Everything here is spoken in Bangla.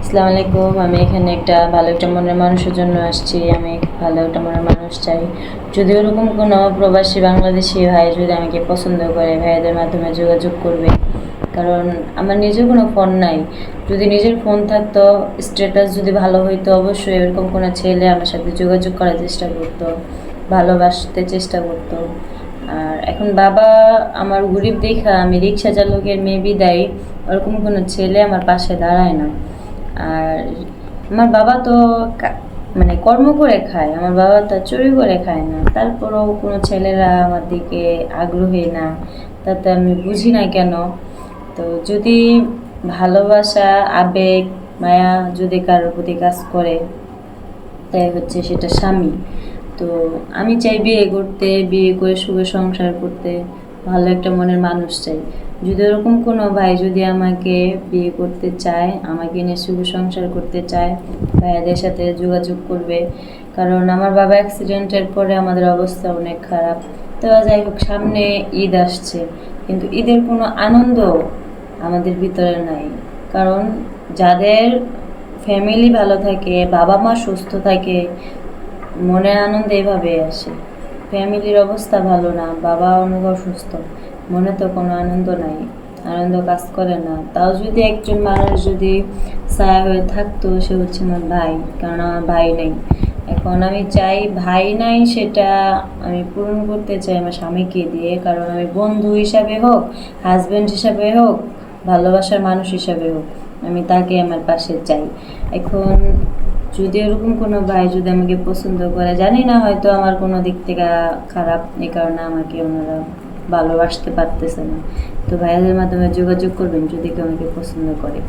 আসসালামু আলাইকুম। আমি এখানে ভালো একটা মনের মানুষের জন্য আসছি। আমি ভালো একটা মনের মানুষ চাই। যদি ওরকম কোনো প্রবাসী বাংলাদেশি ভাই যদি আমাকে পছন্দ করে, ভাইয়াদের মাধ্যমে যোগাযোগ করবে। কারণ আমার নিজের কোনো ফোন নাই। যদি নিজের ফোন থাকতো, স্ট্যাটাস যদি ভালো হইতো, অবশ্যই এরকম কোনো ছেলে আমার সাথে যোগাযোগ করার চেষ্টা করতো, ভালোবাসতে চেষ্টা করতো। আর এখন বাবা আমার গরিব দেখা আমি রিক্সা চালকের মেয়ে বিদায় ওরকম কোনো ছেলে আমার পাশে দাঁড়ায় না। আর আমার বাবা তো মানে কর্ম করে খায়, আমার বাবা তো চুরি করে খায় না। তারপরেও কোনো ছেলেরা আমার দিকে আগ্রহী না, তাতে আমি বুঝি না কেন। তো যদি ভালোবাসা, আবেগ, মায়া যদি কারোর প্রতি কাজ করে, তাই হচ্ছে সেটা স্বামী। তো আমি চাই বিয়ে করতে, বিয়ে করে সুখে সংসার করতে, ভালো একটা মনের মানুষ চাই। যদি ওরকম কোনো ভাই যদি আমাকে বিয়ে করতে চায়, আমাকে নিয়ে সুখে সংসার করতে চায়, ভাইয়াদের সাথে যোগাযোগ করবে। কারণ আমার বাবা অ্যাক্সিডেন্টের পরে আমাদের অবস্থা অনেক খারাপ। তো যাই হোক, সামনে ঈদ আসছে, কিন্তু ঈদের কোনো আনন্দ আমাদের ভিতরে নাই। কারণ যাদের ফ্যামিলি ভালো থাকে, বাবা মা সুস্থ থাকে, মনের আনন্দ এভাবে আসে। ফ্যামিলির অবস্থা ভালো না, বাবা অনেক অসুস্থ, মনে তো কোনো আনন্দ নাই, আনন্দ কাজ করে না। তাও যদি একজন মানুষ যদি ছায়া হয়ে থাকতো, সে হচ্ছে আমার ভাই। কারণ আমার ভাই নেই। এখন আমি চাই ভাই নাই সেটা আমি পূরণ করতে চাই আমার স্বামীকে দিয়ে। কারণ আমি বন্ধু হিসাবে হোক, হাজব্যান্ড হিসাবে হোক, ভালোবাসার মানুষ হিসাবে হোক, আমি তাকে আমার পাশে চাই। এখন যদি এরকম কোনো ভাই যদি আমাকে পছন্দ করে, জানি না হয়তো আমার কোনো দিক থেকে খারাপ, এই কারণে আমাকে ওনারা ভালোবাসতে পারতেছে না। তো ভাইয়াদের মাধ্যমে যোগাযোগ করবেন যদি কেউ আমাকে পছন্দ করে।